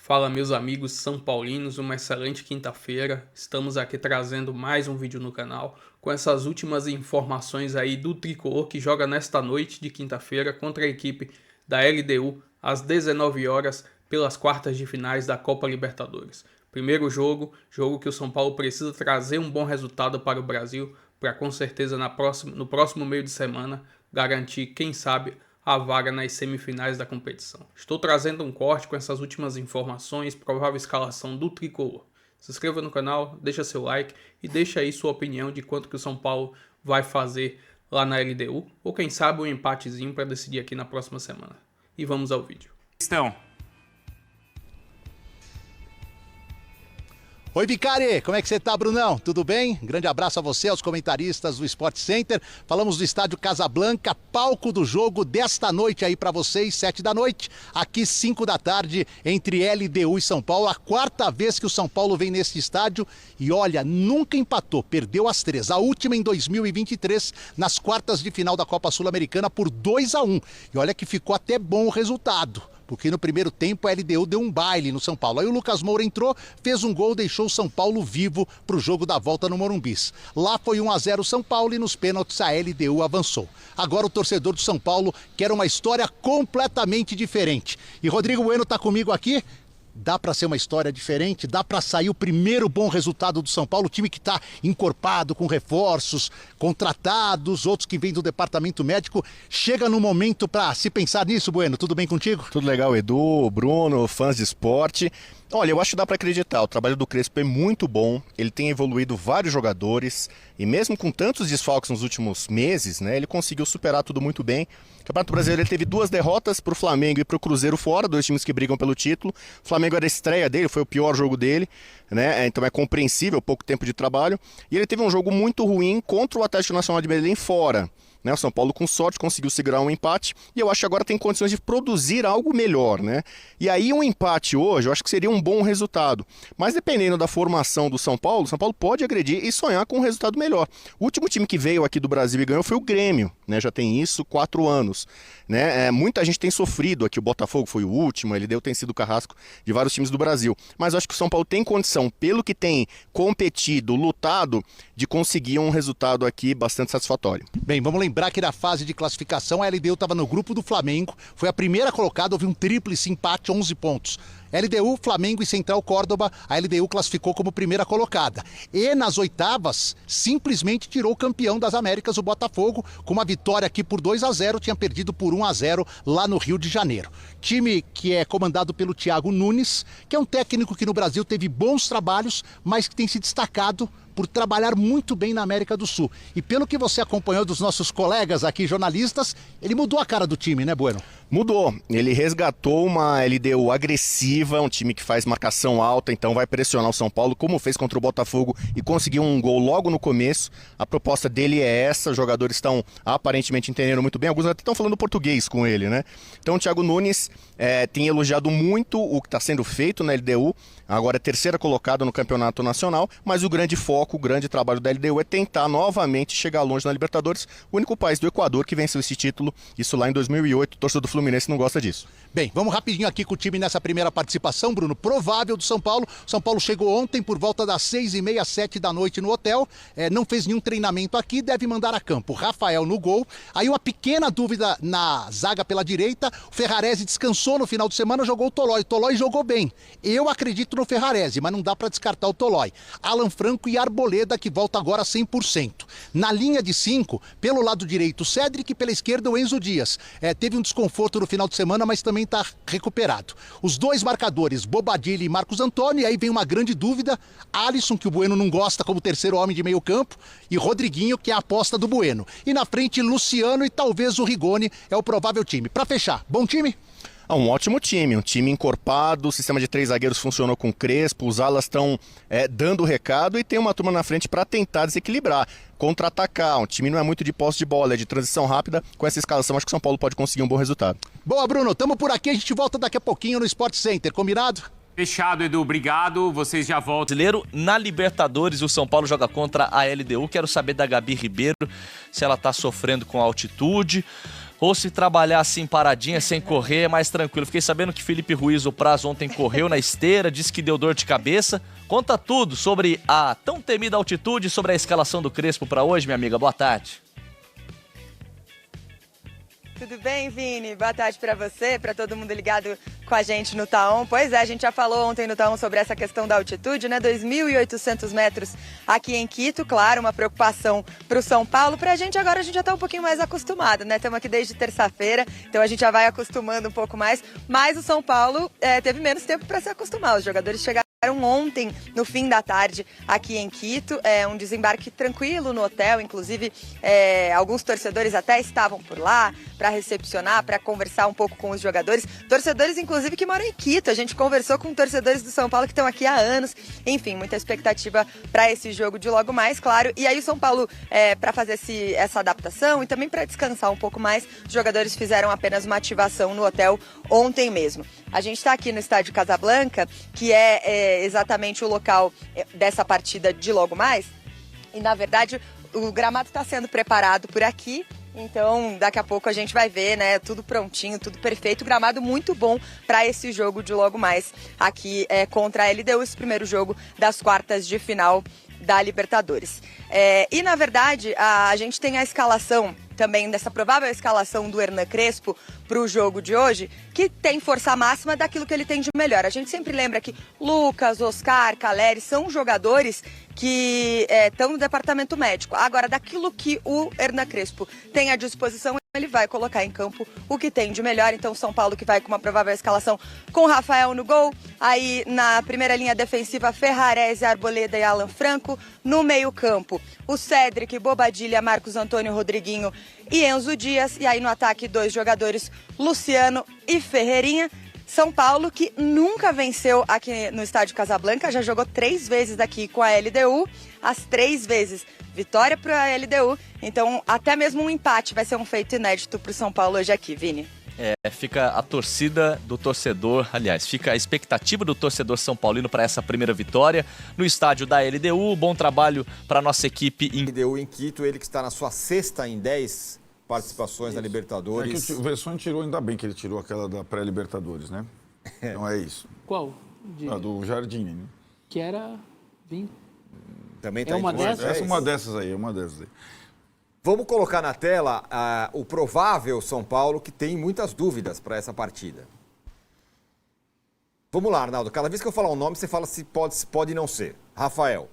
Fala, meus amigos são paulinos, uma excelente quinta-feira. Estamos aqui trazendo mais um vídeo no canal com essas últimas informações aí do Tricolor, que joga nesta noite de quinta-feira contra a equipe da LDU às 19 horas pelas quartas de finais da Copa Libertadores. Primeiro jogo que o São Paulo precisa trazer um bom resultado para o Brasil, para com certeza no próximo meio de semana garantir, quem sabe, a vaga nas semifinais da competição. Estou trazendo um corte com essas últimas informações, provável escalação do Tricolor. Se inscreva no canal, deixa seu like e deixa aí sua opinião de quanto que o São Paulo vai fazer lá na LDU, ou quem sabe um empatezinho para decidir aqui na próxima semana. E vamos ao vídeo. Oi, Vicari, como é que você tá, Brunão? Tudo bem? Grande abraço a você, aos comentaristas do Sport Center. Falamos do estádio Casablanca, palco do jogo desta noite aí pra vocês, 7 da noite, aqui 5 da tarde, entre LDU e São Paulo. A quarta vez que o São Paulo vem nesse estádio e olha, nunca empatou, perdeu as 3. A última em 2023, nas quartas de final da Copa Sul-Americana por 2-1. E olha que ficou até bom o resultado, porque no primeiro tempo a LDU deu um baile no São Paulo. Aí o Lucas Moura entrou, fez um gol, deixou o São Paulo vivo para o jogo da volta no Morumbis. Lá foi 1-0 São Paulo e nos pênaltis a LDU avançou. Agora o torcedor do São Paulo quer uma história completamente diferente. E Rodrigo Bueno está comigo aqui. Dá para ser uma história diferente, dá para sair o primeiro bom resultado do São Paulo, o time que está encorpado, com reforços, contratados, outros que vêm do departamento médico. Chega no momento para se pensar nisso, Bueno. Tudo bem contigo? Tudo legal, Edu, Bruno, fãs de esporte. Olha, eu acho que dá para acreditar, o trabalho do Crespo é muito bom, ele tem evoluído vários jogadores e mesmo com tantos desfalques nos últimos meses, né, ele conseguiu superar tudo muito bem. O Campeonato Brasileiro ele teve 2 derrotas para o Flamengo e para o Cruzeiro fora, 2 times que brigam pelo título. O Flamengo era a estreia dele, foi o pior jogo dele, né, então é compreensível, pouco tempo de trabalho. E ele teve um jogo muito ruim contra o Atlético Nacional de Medellín fora. O São Paulo com sorte conseguiu segurar um empate e eu acho que agora tem condições de produzir algo melhor, né? E aí um empate hoje eu acho que seria um bom resultado, mas dependendo da formação do São Paulo pode agredir e sonhar com um resultado melhor. O último time que veio aqui do Brasil e ganhou foi o Grêmio, né? Já tem isso 4 anos, né? Muita gente tem sofrido aqui, o Botafogo foi o último, a LDU tem sido o carrasco de vários times do Brasil, mas eu acho que o São Paulo tem condição, pelo que tem competido, lutado, de conseguir um resultado aqui bastante satisfatório. Bem, vamos lembrar que na fase de classificação a LDU estava no grupo do Flamengo, foi a primeira colocada, houve um tríplice empate, 11 pontos. LDU, Flamengo e Central Córdoba, a LDU classificou como primeira colocada. E nas oitavas, simplesmente tirou o campeão das Américas, o Botafogo, com uma vitória aqui por 2-0, tinha perdido por 1-0 lá no Rio de Janeiro. Time que é comandado pelo Thiago Nunes, que é um técnico que no Brasil teve bons trabalhos, mas que tem se destacado por trabalhar muito bem na América do Sul. E pelo que você acompanhou dos nossos colegas aqui, jornalistas, ele mudou a cara do time, né, Bueno? Mudou, ele resgatou uma LDU agressiva, um time que faz marcação alta, então vai pressionar o São Paulo, como fez contra o Botafogo e conseguiu um gol logo no começo. A proposta dele é essa, os jogadores estão aparentemente entendendo muito bem, alguns até estão falando português com ele, né? Então o Thiago Nunes tem elogiado muito o que está sendo feito na LDU, agora é terceira colocada no Campeonato Nacional, mas o grande foco, o grande trabalho da LDU é tentar novamente chegar longe na Libertadores, o único país do Equador que venceu esse título, isso lá em 2008, o torcedor do Fluminense não gosta disso. Bem, vamos rapidinho aqui com o time nessa primeira participação, Bruno, provável do São Paulo. São Paulo chegou ontem por volta das 6h30, 7 da noite no hotel, não fez nenhum treinamento aqui, deve mandar a campo. Rafael no gol, aí uma pequena dúvida na zaga pela direita, o Ferrarese descansou no final de semana, jogou o Tolói jogou bem. Eu acredito no Ferrarese, mas não dá para descartar o Tolói. Alan Franco e Arboleda, que volta agora 100%. Na linha de 5, pelo lado direito, o Cédric, pela esquerda o Enzo Dias. Teve um desconforto no final de semana, mas também está recuperado. Os dois marcadores, Bobadilha e Marcos Antônio, e aí vem uma grande dúvida, Alisson, que o Bueno não gosta como terceiro homem de meio campo, e Rodriguinho, que é a aposta do Bueno. E na frente, Luciano e talvez o Rigoni é o provável time. Para fechar, bom time? Um ótimo time, um time encorpado, o sistema de 3 zagueiros funcionou com Crespo, os alas estão dando o recado e tem uma turma na frente para tentar desequilibrar, contra-atacar. Um time não é muito de posse de bola, é de transição rápida. Com essa escalação, acho que o São Paulo pode conseguir um bom resultado. Boa, Bruno, tamo por aqui, a gente volta daqui a pouquinho no Sport Center, combinado? Fechado, Edu, obrigado, vocês já voltam. Brasileiro, na Libertadores, o São Paulo joga contra a LDU. Quero saber da Gabi Ribeiro, se ela tá sofrendo com a altitude, ou se trabalhar assim paradinha, sem correr, é mais tranquilo. Fiquei sabendo que Felipe Ruiz, o prazo, ontem correu na esteira, disse que deu dor de cabeça. Conta tudo sobre a tão temida altitude, sobre a escalação do Crespo para hoje, minha amiga. Boa tarde. Tudo bem, Vini? Boa tarde para você, para todo mundo ligado com a gente no Taon. Pois é, a gente já falou ontem no Taon sobre essa questão da altitude, né? 2.800 metros aqui em Quito, claro, uma preocupação para o São Paulo. Para a gente agora, a gente já está um pouquinho mais acostumado, né? Estamos aqui desde terça-feira, então a gente já vai acostumando um pouco mais. Mas o São Paulo teve menos tempo para se acostumar. Os jogadores chegaram ontem, no fim da tarde, aqui em Quito. É um desembarque tranquilo no hotel, inclusive alguns torcedores até estavam por lá para recepcionar, para conversar um pouco com os jogadores. Torcedores, inclusive, que moram em Quito. A gente conversou com torcedores do São Paulo que estão aqui há anos. Enfim, muita expectativa para esse jogo de logo mais, claro. E aí o São Paulo, para fazer essa adaptação e também para descansar um pouco mais, os jogadores fizeram apenas uma ativação no hotel ontem mesmo. A gente está aqui no estádio Casablanca, que é exatamente o local dessa partida de logo mais. E, na verdade, o gramado está sendo preparado por aqui. Então, daqui a pouco a gente vai ver, né? Tudo prontinho, tudo perfeito. Gramado muito bom para esse jogo de logo mais aqui contra a LDU, esse primeiro jogo das quartas de final da Libertadores. E, na verdade, a gente tem a escalação também dessa provável escalação do Hernan Crespo para o jogo de hoje, que tem força máxima daquilo que ele tem de melhor. A gente sempre lembra que Lucas, Oscar, Caleri são jogadores que estão no departamento médico. Agora, daquilo que o Hernan Crespo tem à disposição, ele vai colocar em campo o que tem de melhor. Então, São Paulo que vai com uma provável escalação com Rafael no gol. Aí, na primeira linha defensiva, Ferrarese, Arboleda e Alan Franco. No meio-campo, o Cédric, Bobadilha, Marcos Antônio, Rodriguinho e Enzo Dias. E aí, no ataque, 2 jogadores, Luciano e Ferreirinha. São Paulo, que nunca venceu aqui no estádio Casablanca, já jogou 3 vezes daqui com a LDU, as 3 vezes vitória para a LDU, então até mesmo um empate vai ser um feito inédito para o São Paulo hoje aqui, Vini. Fica a torcida do torcedor, aliás, fica a expectativa do torcedor são paulino para essa primeira vitória no estádio da LDU. Bom trabalho para a nossa equipe em LDU em Quito, ele que está na sua 6ª em 10 participações na Libertadores. O Verson tirou, ainda bem que ele tirou aquela da pré-Libertadores, né? Então é isso. Qual? Do Jardine, né? Que era... Também tá uma dessas? Essa é uma dessas aí, Vamos colocar na tela o provável São Paulo, que tem muitas dúvidas para essa partida. Vamos lá, Arnaldo. Cada vez que eu falar um nome, você fala se pode não ser. Rafael.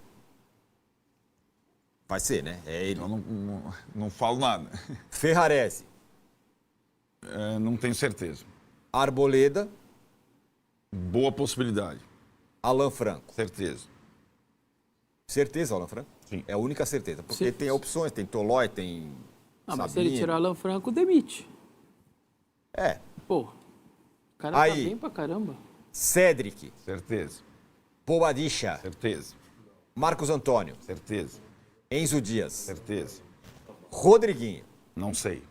Vai ser, né? É ele. Eu não falo nada. Ferrarese. Não tenho certeza. Arboleda. Boa possibilidade. Alan Franco. Certeza. Certeza, Alan Franco? Sim. É a única certeza. Porque tem opções, tem Tolói, tem mas se ele tirar o Alan Franco, demite. Pô, o cara tá bem pra caramba. Cédric. Certeza. Bobadilha. Certeza. Marcos Antônio. Certeza. Enzo Dias. Certeza. Rodriguinho. Não sei.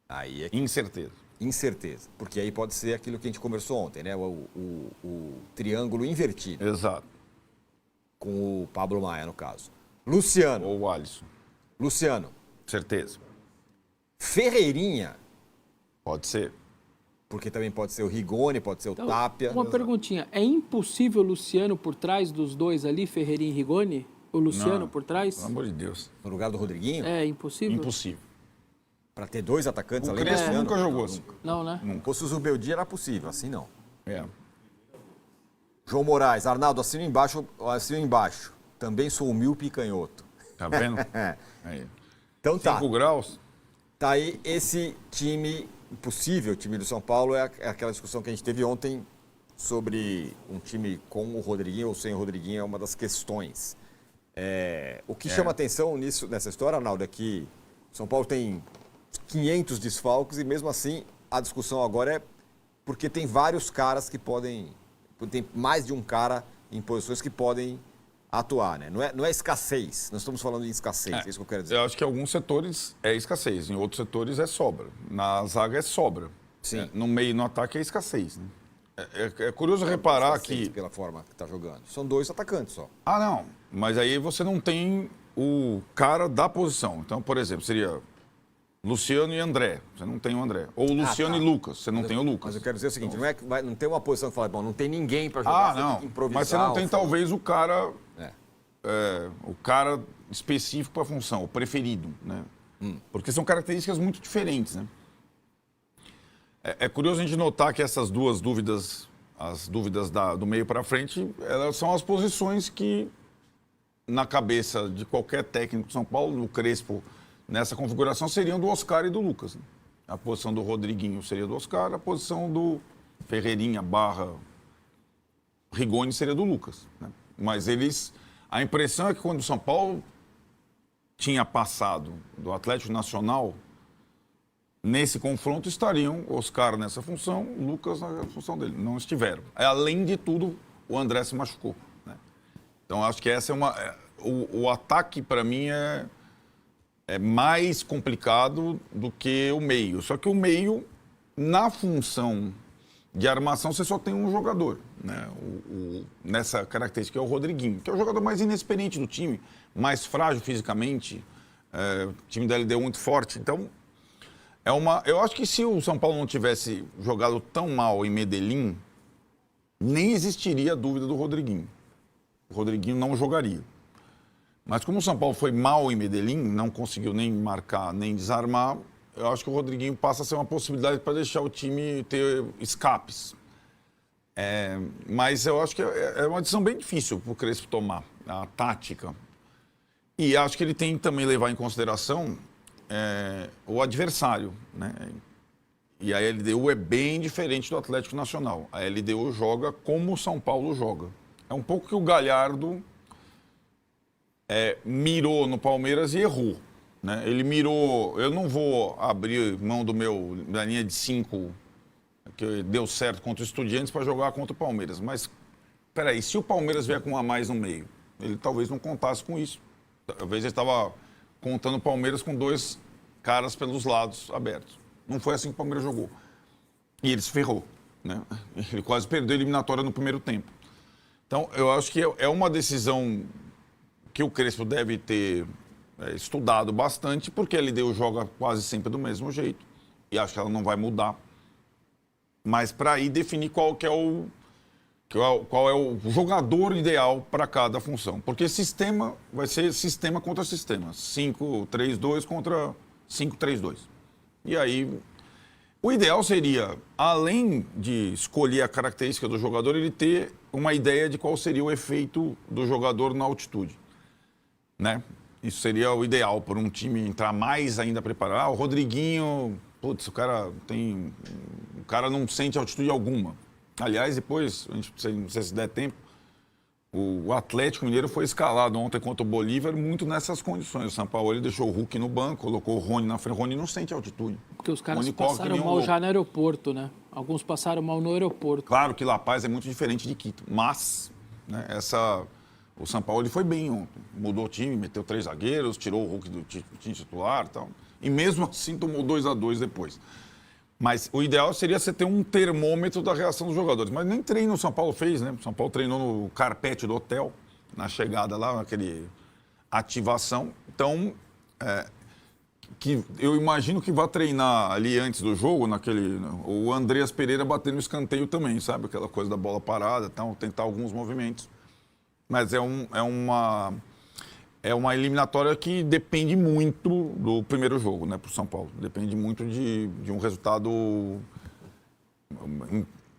Aí é incerteza. Incerteza. Porque aí pode ser aquilo que a gente conversou ontem, né? O triângulo invertido. Exato. Com o Pablo Maia, no caso. Luciano. Ou o Alisson. Luciano. Certeza. Ferreirinha. Pode ser. Porque também pode ser o Rigoni, pode ser o Tapia. Uma perguntinha. É impossível o Luciano por trás dos dois ali, Ferreirinha e Rigoni? O Luciano por trás? Pelo amor de Deus. No lugar do Rodriguinho? É impossível? Impossível. Para ter 2 atacantes o além do Crespo Luciano? nunca jogou assim. Não, né? Se fosse o Zubeldia era possível, assim não. João Moraes, Arnaldo, assino embaixo. Também sou humilde e canhoto. Tá vendo? Aí. Então tá. 5 graus. Tá aí esse time, possível time do São Paulo, é aquela discussão que a gente teve ontem sobre um time com o Rodriguinho ou sem o Rodriguinho, é uma das questões. O que chama atenção nessa história, Arnaldo, é que o São Paulo tem 500 desfalques e mesmo assim a discussão agora é porque tem vários caras que podem, tem mais de um cara em posições que podem atuar, né? Não é escassez, nós estamos falando de escassez, é isso que eu quero dizer. Eu acho que em alguns setores é escassez, em outros setores é sobra. Na zaga é sobra. Sim. No meio, no ataque é escassez, né? É curioso reparar que... Pela forma que está jogando. São 2 atacantes só. Ah, não. Mas aí você não tem o cara da posição. Então, por exemplo, seria Luciano e André, você não tem o André. Ou Luciano e Lucas, você não tem o Lucas. Mas eu quero dizer o seguinte, não é que não tem uma posição que fala, bom, não tem ninguém para jogar, você tem que improvisar. Mas você não tem talvez o cara, o cara específico para a função, o preferido, né? Porque são características muito diferentes, né? É curioso a gente notar que essas duas dúvidas, as dúvidas do meio para frente, elas são as posições que, na cabeça de qualquer técnico de São Paulo, o Crespo, nessa configuração, seriam do Oscar e do Lucas. Né? A posição do Rodriguinho seria do Oscar, a posição do Ferreirinha / Rigoni seria do Lucas. Né? Mas a impressão é que quando o São Paulo tinha passado do Atlético Nacional, nesse confronto estariam Oscar nessa função, Lucas na função dele. Não estiveram. Além de tudo, o André se machucou. Né? Então, acho que essa é o ataque, para mim, é mais complicado do que o meio. Só que o meio, na função de armação, você só tem um jogador. Né? Nessa característica, é o Rodriguinho, que é o jogador mais inexperiente do time, mais frágil fisicamente. O time da LDU muito forte. Então, eu acho que se o São Paulo não tivesse jogado tão mal em Medellín, nem existiria a dúvida do Rodriguinho. O Rodriguinho não jogaria. Mas como o São Paulo foi mal em Medellín, não conseguiu nem marcar, nem desarmar, eu acho que o Rodriguinho passa a ser uma possibilidade para deixar o time ter escapes. Mas eu acho que é uma decisão bem difícil para o Crespo tomar, a tática. E acho que ele tem que também levar em consideração o adversário. Né? E a LDU é bem diferente do Atlético Nacional. A LDU joga como o São Paulo joga. É um pouco que o Galhardo mirou no Palmeiras e errou. Né? Ele mirou... Eu não vou abrir mão da linha de 5, que deu certo contra o Estudiantes, para jogar contra o Palmeiras. Mas, peraí, se o Palmeiras vier com um a mais no meio, ele talvez não contasse com isso. Talvez ele estava contando o Palmeiras com 2 caras pelos lados abertos. Não foi assim que o Palmeiras jogou. E ele se ferrou. Né? Ele quase perdeu a eliminatória no primeiro tempo. Então, eu acho que é uma decisão que o Crespo deve ter estudado bastante, porque a LDU joga quase sempre do mesmo jeito, e acho que ela não vai mudar. Mas para aí definir qual é o jogador ideal para cada função. Porque sistema vai ser sistema contra sistema. 5-3-2 contra 5-3-2. E aí, o ideal seria, além de escolher a característica do jogador, ele ter uma ideia de qual seria o efeito do jogador na altitude. Né? Isso seria o ideal para um time entrar mais ainda preparado. O Rodriguinho, putz, o cara não sente altitude alguma. Aliás, depois, não sei se der tempo, o Atlético Mineiro foi escalado ontem contra o Bolívar muito nessas condições. O São Paulo ele deixou o Hulk no banco, colocou o Rony na frente. O Rony não sente altitude. Porque os caras passaram mal já no aeroporto, né? Alguns passaram mal no aeroporto. Claro que La Paz é muito diferente de Quito, mas né, o São Paulo ele foi bem ontem. Mudou o time, meteu 3 zagueiros, tirou o Hulk do time titular e tal. E mesmo assim tomou 2-2 depois. Mas o ideal seria você ter um termômetro da reação dos jogadores. Mas nem treino o São Paulo fez, né? O São Paulo treinou no carpete do hotel, na chegada lá, naquele ativação. Então, que eu imagino que vai treinar ali antes do jogo, o Andreas Pereira batendo no escanteio também, sabe? Aquela coisa da bola parada, então, tentar alguns movimentos. Mas é uma eliminatória que depende muito do primeiro jogo, né, para o São Paulo. Depende muito de um resultado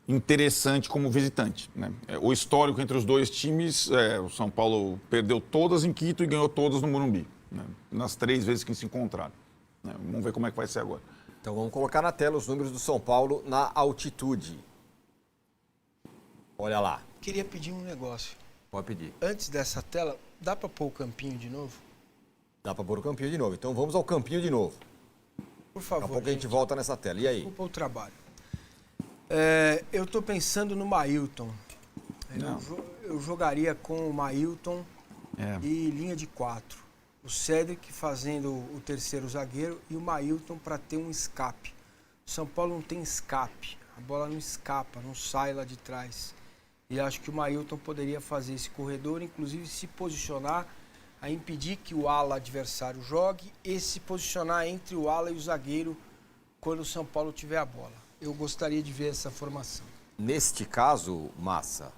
interessante como visitante. Né? O histórico entre os dois times, o São Paulo perdeu todas em Quito e ganhou todas no Morumbi, né? Nas 3 vezes que se encontraram. Né? Vamos ver como é que vai ser agora. Então vamos colocar na tela os números do São Paulo na altitude. Olha lá. Queria pedir um negócio. Pode pedir. Antes dessa tela, dá para pôr o campinho de novo? Dá para pôr o campinho de novo. Então vamos ao campinho de novo. Por favor. Daqui a pouco a gente volta nessa tela. E aí? Desculpa o trabalho. Eu estou pensando no Mailton. Eu jogaria com o Mailton e linha de 4. O Cédric fazendo o terceiro zagueiro e o Mailton para ter um escape. O São Paulo não tem escape. A bola não escapa, não sai lá de trás. E acho que o Mailton poderia fazer esse corredor, inclusive se posicionar a impedir que o ala adversário jogue e se posicionar entre o ala e o zagueiro quando o São Paulo tiver a bola. Eu gostaria de ver essa formação. Neste caso, Massa,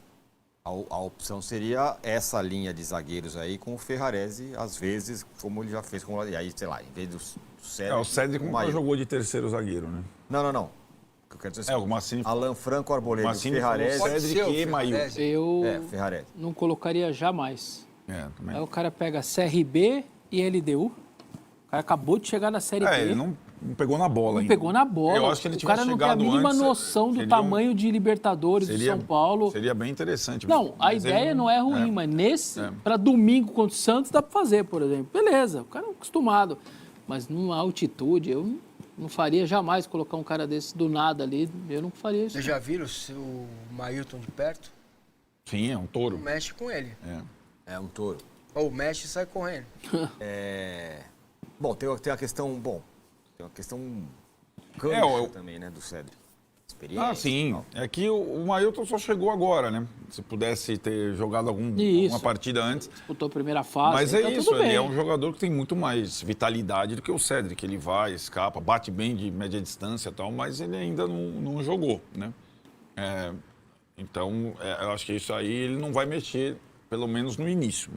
a opção seria essa linha de zagueiros aí com o Ferrarese, às vezes, como ele já fez com o... Aí, sei lá, em vez do Cédric... o Cédric nunca jogou de terceiro zagueiro, né? Não. Eu quero dizer o Massini... Alan Franco, Arboleda, Massini Ferrarese... Cédric e Maílton. Eu Ferrarese. não colocaria jamais. Também. Aí o cara pega CRB e LDU. O cara acabou de chegar na Série B. Ele não pegou na bola ainda. Não pegou na bola. Eu acho que ele o cara não tem a mínima antes, noção do tamanho de Libertadores do São Paulo. Seria bem interessante. Não, a ideia não é ruim, mas para domingo contra o Santos dá para fazer, por exemplo. Beleza, o cara é acostumado. Mas numa altitude, eu não faria jamais colocar um cara desse do nada ali. Eu não faria isso. Vocês já viram o Maílton de perto? Sim, é um touro. Mexe com ele. É um touro. Ou mexe e sai correndo. Bom, tem uma questão... Tem uma questão também, né, do Cédric. Experiência. Sim. É que o Maílton só chegou agora, né? Se pudesse ter jogado alguma partida antes. Disputou a primeira fase. Mas é isso, ele é um jogador que tem muito mais vitalidade do que o Cédric. Ele vai, escapa, bate bem de média distância e tal, mas ele ainda não jogou, né? Então, eu acho que isso aí ele não vai mexer, pelo menos no início.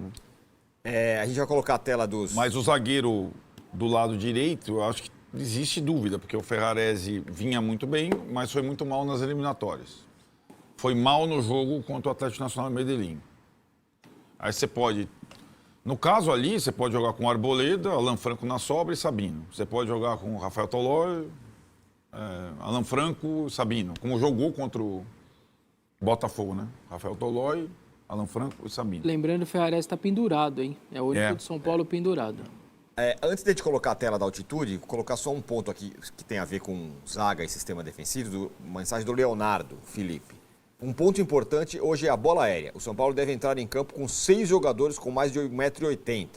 A gente vai colocar a tela dos... Mas o zagueiro do lado direito, eu acho que existe dúvida, porque o Ferrarese vinha muito bem, mas foi muito mal nas eliminatórias. Foi mal no jogo contra o Atlético Nacional de Medellín. Aí você pode... No caso ali, você pode jogar com Arboleda, Alan Franco na sobra e Sabino. Você pode jogar com Rafael Tolói, Alan Franco e Sabino, como jogou contra o Botafogo, né? Rafael Tolói, Alan Franco e Sabino. Lembrando que o Ferrarese está pendurado, hein? É o único de São Paulo pendurado. Antes de a gente colocar a tela da altitude, vou colocar só um ponto aqui que tem a ver com zaga e sistema defensivo, uma mensagem do Leonardo Felipe. Um ponto importante hoje é a bola aérea. O São Paulo deve entrar em campo com 6 jogadores com mais de 1,80 m.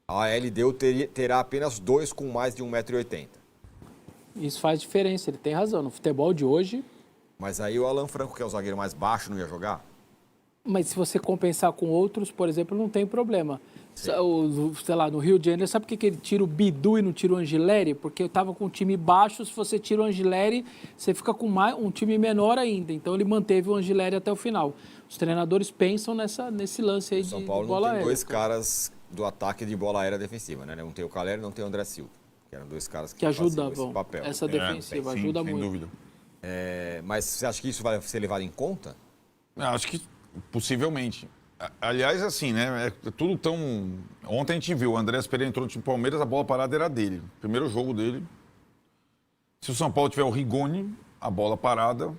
A LDU terá apenas 2 com mais de 1,80 m. Isso faz diferença, ele tem razão. No futebol de hoje... Mas aí o Alan Franco, que é o zagueiro mais baixo, não ia jogar? Mas se você compensar com outros, por exemplo, não tem problema. Sei lá, no Rio de Janeiro, sabe por que ele tira o Bidu e não tira o Angileri? Porque eu estava com um time baixo, se você tira o Angileri, você fica com um time menor ainda. Então ele manteve o Angileri até o final. Os treinadores pensam nesse lance aí de bola aérea. São Paulo não tem dois caras do ataque de bola aérea defensiva, né? Não tem o Caleri, não tem o André Silva. Que eram dois caras que ajudavam esse papel. Essa defensiva, ajuda muito. Sem dúvida. Mas você acha que isso vai ser levado em conta? Eu acho que possivelmente. Aliás, assim, né? É tudo tão... Ontem a gente viu, o Andrés Pereira entrou no time Palmeiras, a bola parada era dele. Primeiro jogo dele. Se o São Paulo tiver o Rigoni, a bola parada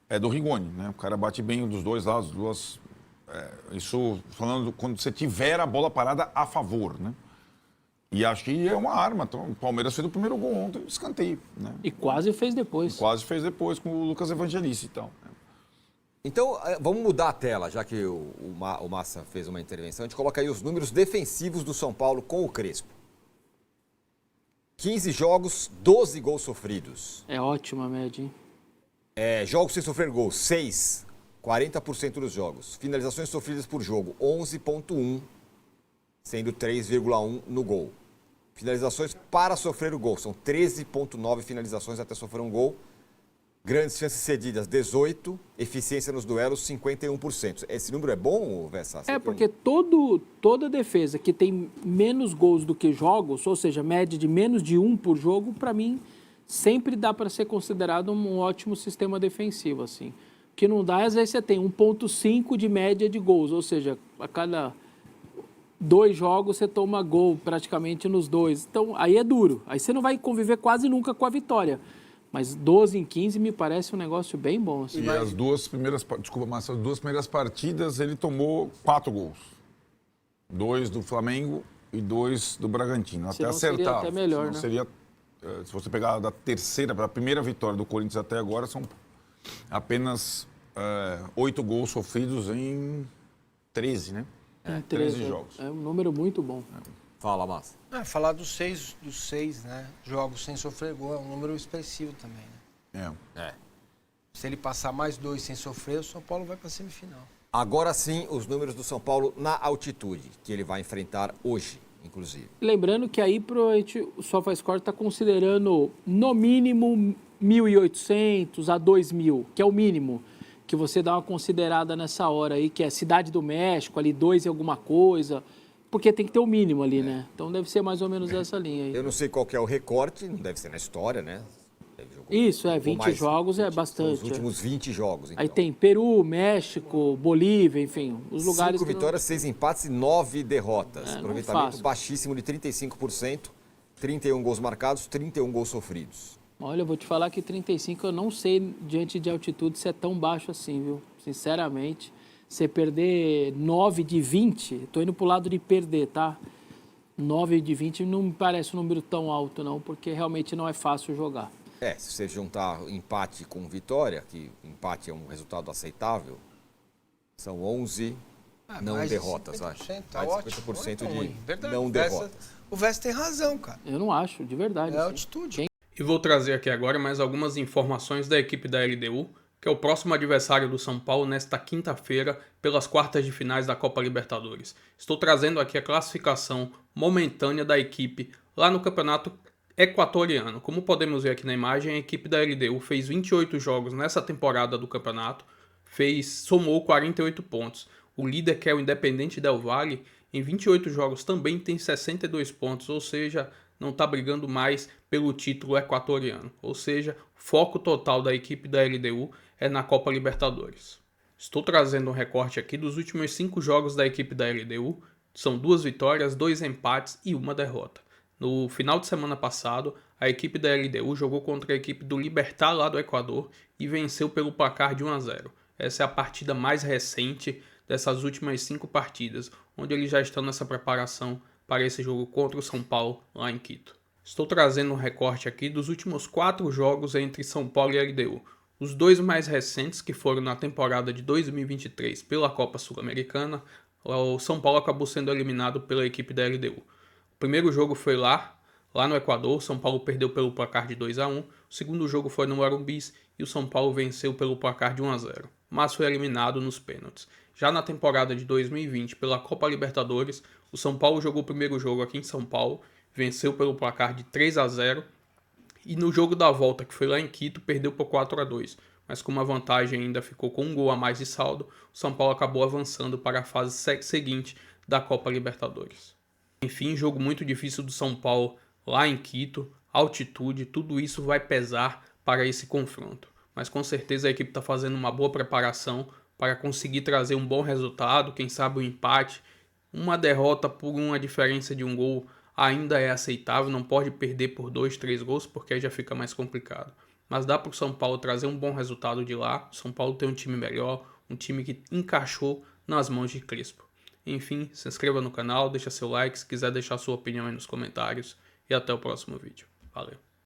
é do Rigoni, né? O cara bate bem dos dois lados, isso falando quando você tiver a bola parada a favor, né? E acho que é uma arma. Então, o Palmeiras fez o primeiro gol ontem, escanteio, né? E quase fez depois. Com o Lucas Evangelista e tal. Então, vamos mudar a tela, já que o Massa fez uma intervenção. A gente coloca aí os números defensivos do São Paulo com o Crespo. 15 jogos, 12 gols sofridos. É ótima a média, hein? Jogos sem sofrer gol, 6. 40% dos jogos. Finalizações sofridas por jogo, 11,1. Sendo 3,1 no gol. Finalizações para sofrer o gol. São 13,9 finalizações até sofrer um gol. Grandes chances cedidas, 18. Eficiência nos duelos, 51%. Esse número é bom, Vessa? Porque toda defesa que tem menos gols do que jogos, ou seja, média de menos de 1 por jogo, para mim, sempre dá para ser considerado um ótimo sistema defensivo, assim. O que não dá, às vezes você tem 1,5 de média de gols, ou seja, a cada 2 jogos você toma gol praticamente nos 2. Então, aí é duro. Aí você não vai conviver quase nunca com a vitória. Mas 12 em 15 me parece um negócio bem bom. Assim. E as duas primeiras partidas ele tomou 4 gols. 2 do Flamengo e 2 do Bragantino. Até acertar. Seria até melhor, né? Seria, se você pegar da terceira para a primeira vitória do Corinthians até agora, são apenas 8 gols sofridos em 13, né? 13 jogos. É um número muito bom. Fala, Massa. Falar dos seis, né? Jogos sem sofrer gol é um número expressivo também, né? Se ele passar mais 2 sem sofrer, o São Paulo vai para a semifinal. Agora sim, os números do São Paulo na altitude, que ele vai enfrentar hoje, inclusive. Lembrando que aí o SofaScore está considerando no mínimo 1.800 a 2.000, que é o mínimo que você dá uma considerada nessa hora aí, que é Cidade do México, ali 2 e alguma coisa, porque tem que ter o mínimo ali, né? Então deve ser mais ou menos essa linha aí. Eu não sei qual que é o recorte, não deve ser na história, né? Isso, 20 jogos é bastante. Os últimos 20 jogos, então. Aí tem Peru, México, Bolívia, enfim, os lugares 5 vitórias, 6 empates e 9 derrotas. É, Aproveitamento baixíssimo de 35%, 31 gols marcados, 31 gols sofridos. Olha, eu vou te falar que 35 eu não sei, diante de altitude, se é tão baixo assim, viu? Sinceramente, você perder 9 de 20, tô indo pro lado de perder, tá? 9 de 20 não me parece um número tão alto, não, porque realmente não é fácil jogar. Se você juntar empate com vitória, que empate é um resultado aceitável, são 11 não derrotas, acho. Tá ótimo. 50% não é de verdade, não derrotas. O Vest tem razão, cara. Eu não acho, de verdade. É a altitude. E vou trazer aqui agora mais algumas informações da equipe da LDU, que é o próximo adversário do São Paulo nesta quinta-feira pelas quartas de finais da Copa Libertadores. Estou trazendo aqui a classificação momentânea da equipe lá no Campeonato Equatoriano. Como podemos ver aqui na imagem, a equipe da LDU fez 28 jogos nessa temporada do campeonato, somou 48 pontos. O líder, que é o Independente Del Valle, em 28 jogos também tem 62 pontos, ou seja, não está brigando mais pelo título equatoriano. Ou seja, o foco total da equipe da LDU é na Copa Libertadores. Estou trazendo um recorte aqui dos últimos 5 jogos da equipe da LDU. São 2 vitórias, 2 empates e 1 derrota. No final de semana passado, a equipe da LDU jogou contra a equipe do Libertad lá do Equador e venceu pelo placar de 1-0. Essa é a partida mais recente dessas últimas 5 partidas, onde eles já estão nessa preparação para esse jogo contra o São Paulo lá em Quito. Estou trazendo um recorte aqui dos últimos 4 jogos entre São Paulo e LDU. Os 2 mais recentes, que foram na temporada de 2023 pela Copa Sul-Americana, o São Paulo acabou sendo eliminado pela equipe da LDU. O primeiro jogo foi lá no Equador, o São Paulo perdeu pelo placar de 2-1. O segundo jogo foi no Morumbis e o São Paulo venceu pelo placar de 1-0, mas foi eliminado nos pênaltis. Já na temporada de 2020, pela Copa Libertadores, o São Paulo jogou o primeiro jogo aqui em São Paulo, venceu pelo placar de 3-0, e no jogo da volta, que foi lá em Quito, perdeu por 4-2. Mas como a vantagem ainda ficou com 1 gol a mais de saldo, o São Paulo acabou avançando para a fase seguinte da Copa Libertadores. Enfim, jogo muito difícil do São Paulo lá em Quito, altitude, tudo isso vai pesar para esse confronto. Mas com certeza a equipe está fazendo uma boa preparação para conseguir trazer um bom resultado, quem sabe um empate. Uma derrota por uma diferença de 1 gol ainda é aceitável, não pode perder por 2, 3 gols, porque aí já fica mais complicado. Mas dá para o São Paulo trazer um bom resultado de lá. O São Paulo tem um time melhor, um time que encaixou nas mãos de Crespo. Enfim, se inscreva no canal, deixa seu like, se quiser deixar sua opinião aí nos comentários. E até o próximo vídeo. Valeu!